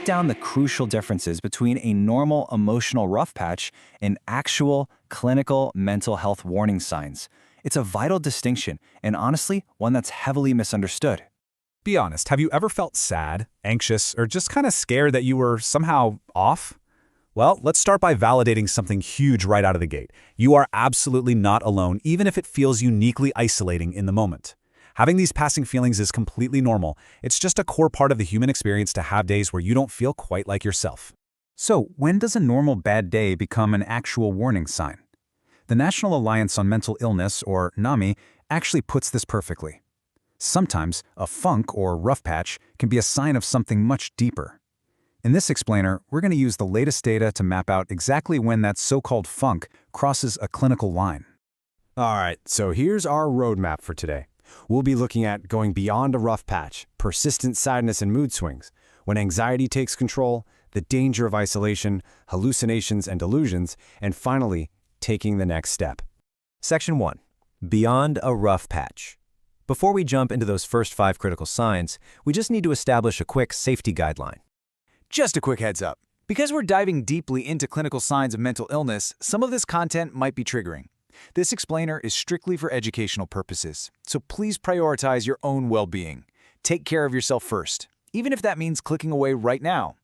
down the crucial differences between a normal emotional rough patch and actual clinical mental health warning signs. It's a vital distinction, and honestly, one that's heavily misunderstood. Be honest, have you ever felt sad, anxious, or just kind of scared that you were somehow off? Well, let's start by validating something huge right out of the gate. You are absolutely not alone, even if it feels uniquely isolating in the moment. Having these passing feelings is completely normal. It's just a core part of the human experience to have days where you don't feel quite like yourself. So, when does a normal bad day become an actual warning sign? The National Alliance on Mental Illness, or NAMI, actually puts this perfectly. Sometimes, a funk or rough patch can be a sign of something much deeper. In this explainer, we're going to use the latest data to map out exactly when that so-called funk crosses a clinical line. All right, so here's our roadmap for today. We'll be looking at going beyond a rough patch, persistent sadness and mood swings, when anxiety takes control, the danger of isolation, hallucinations and delusions, and finally, taking the next step. Section 1. Beyond a rough patch. Before we jump into those first 5 critical signs, we just need to establish a quick safety guideline. Just a quick heads up. Because we're diving deeply into clinical signs of mental illness, some of this content might be triggering. This explainer is strictly for educational purposes, so please prioritize your own well-being. Take care of yourself first, even if that means clicking away right now.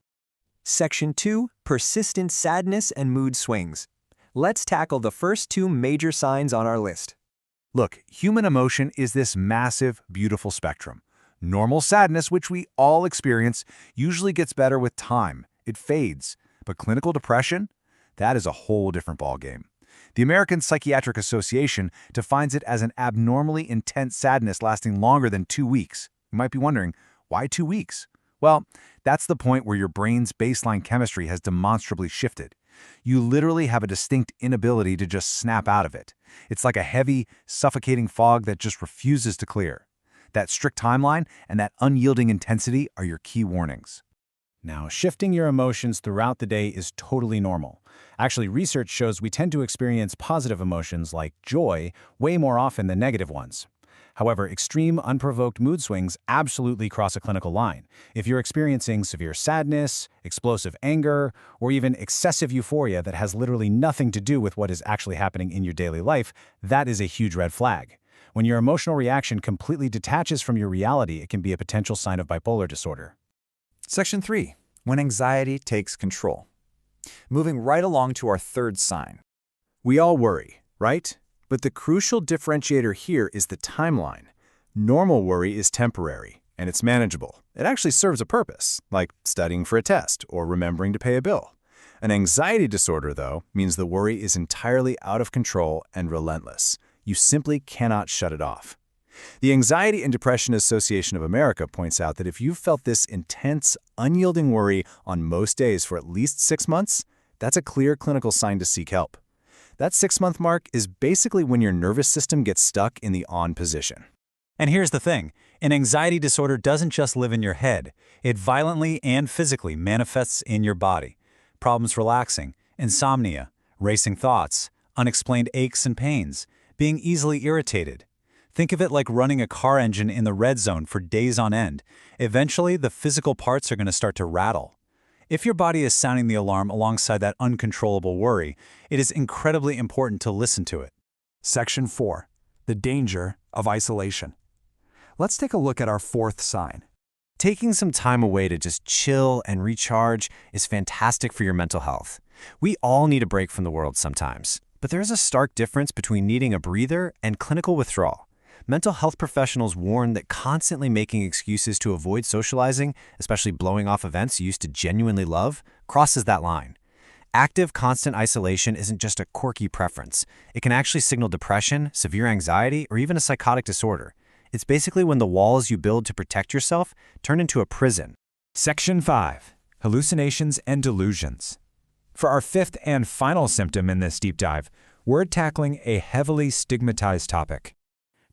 Section 2. Persistent sadness and mood swings. Let's tackle the first 2 major signs on our list. Look, human emotion is this massive, beautiful spectrum. Normal sadness, which we all experience, usually gets better with time. It fades. But clinical depression? That is a whole different ballgame. The American Psychiatric Association defines it as an abnormally intense sadness lasting longer than 2 weeks. You might be wondering, why 2 weeks? Well, that's the point where your brain's baseline chemistry has demonstrably shifted. You literally have a distinct inability to just snap out of it. It's like a heavy, suffocating fog that just refuses to clear. That strict timeline and that unyielding intensity are your key warnings. Now, shifting your emotions throughout the day is totally normal. Actually, research shows we tend to experience positive emotions like joy way more often than negative ones. However, extreme, unprovoked mood swings absolutely cross a clinical line. If you're experiencing severe sadness, explosive anger, or even excessive euphoria that has literally nothing to do with what is actually happening in your daily life, that is a huge red flag. When your emotional reaction completely detaches from your reality, it can be a potential sign of bipolar disorder. Section 3. When anxiety takes control. Moving right along to our third sign. We all worry, right? But the crucial differentiator here is the timeline. Normal worry is temporary, and it's manageable. It actually serves a purpose, like studying for a test or remembering to pay a bill. An anxiety disorder, though, means the worry is entirely out of control and relentless. You simply cannot shut it off. The Anxiety and Depression Association of America points out that if you've felt this intense, unyielding worry on most days for at least 6 months, that's a clear clinical sign to seek help. That 6-month mark is basically when your nervous system gets stuck in the on position. And here's the thing, an anxiety disorder doesn't just live in your head. It violently and physically manifests in your body. Problems relaxing, insomnia, racing thoughts, unexplained aches and pains, being easily irritated. Think of it like running a car engine in the red zone for days on end. Eventually, the physical parts are going to start to rattle. If your body is sounding the alarm alongside that uncontrollable worry, it is incredibly important to listen to it. Section 4. The danger of isolation. Let's take a look at our 4th sign. Taking some time away to just chill and recharge is fantastic for your mental health. We all need a break from the world sometimes, but there is a stark difference between needing a breather and clinical withdrawal. Mental health professionals warn that constantly making excuses to avoid socializing, especially blowing off events you used to genuinely love, crosses that line. Active, constant isolation isn't just a quirky preference. It can actually signal depression, severe anxiety, or even a psychotic disorder. It's basically when the walls you build to protect yourself turn into a prison. Section 5. Hallucinations and delusions. For our 5th and final symptom in this deep dive, we're tackling a heavily stigmatized topic.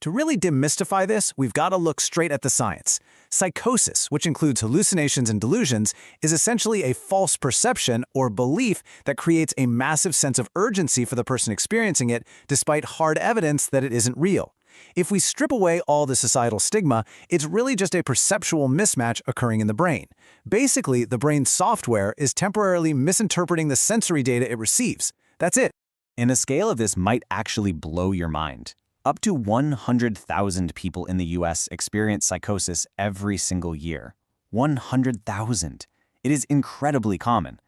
To really demystify this, we've got to look straight at the science. Psychosis, which includes hallucinations and delusions, is essentially a false perception or belief that creates a massive sense of urgency for the person experiencing it, despite hard evidence that it isn't real. If we strip away all the societal stigma, it's really just a perceptual mismatch occurring in the brain. Basically, the brain's software is temporarily misinterpreting the sensory data it receives. That's it. And a scale of this might actually blow your mind. Up to 100,000 people in the US experience psychosis every single year. 100,000. It is incredibly common.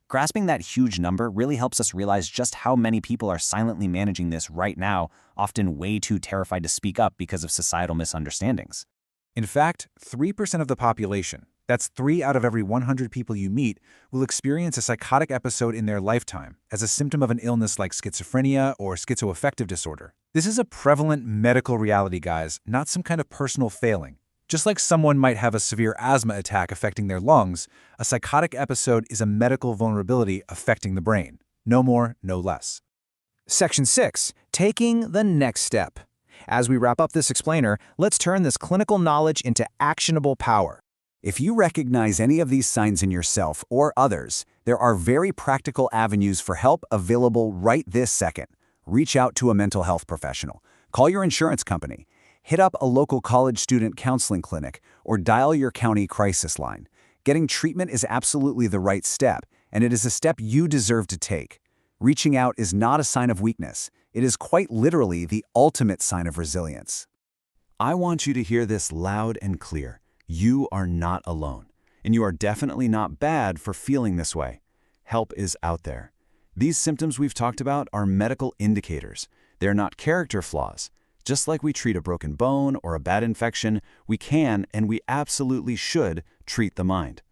Grasping that huge number really helps us realize just how many people are silently managing this right now, often way too terrified to speak up because of societal misunderstandings. In fact, 3% of the population, that's 3 out of every 100 people you meet, will experience a psychotic episode in their lifetime as a symptom of an illness like schizophrenia or schizoaffective disorder. This is a prevalent medical reality, guys, not some kind of personal failing. Just like someone might have a severe asthma attack affecting their lungs, a psychotic episode is a medical vulnerability affecting the brain. No more, no less. Section 6. Taking the next step. As we wrap up this explainer, let's turn this clinical knowledge into actionable power. If you recognize any of these signs in yourself or others, there are very practical avenues for help available right this second. Reach out to a mental health professional. Call your insurance company. Hit up a local college student counseling clinic or dial your county crisis line. Getting treatment is absolutely the right step, and it is a step you deserve to take. Reaching out is not a sign of weakness. It is quite literally the ultimate sign of resilience. I want you to hear this loud and clear. You are not alone, and you are definitely not bad for feeling this way. Help is out there. These symptoms we've talked about are medical indicators. They're not character flaws. Just like we treat a broken bone or a bad infection, we can and we absolutely should treat the mind.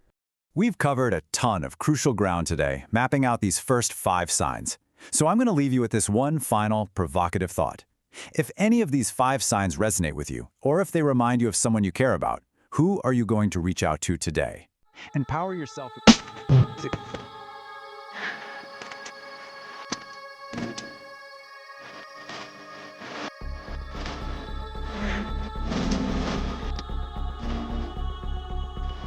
We've covered a ton of crucial ground today, mapping out these first 5 signs. So I'm going to leave you with this one final provocative thought. If any of these 5 signs resonate with you, or if they remind you of someone you care about, who are you going to reach out to today? Empower yourself.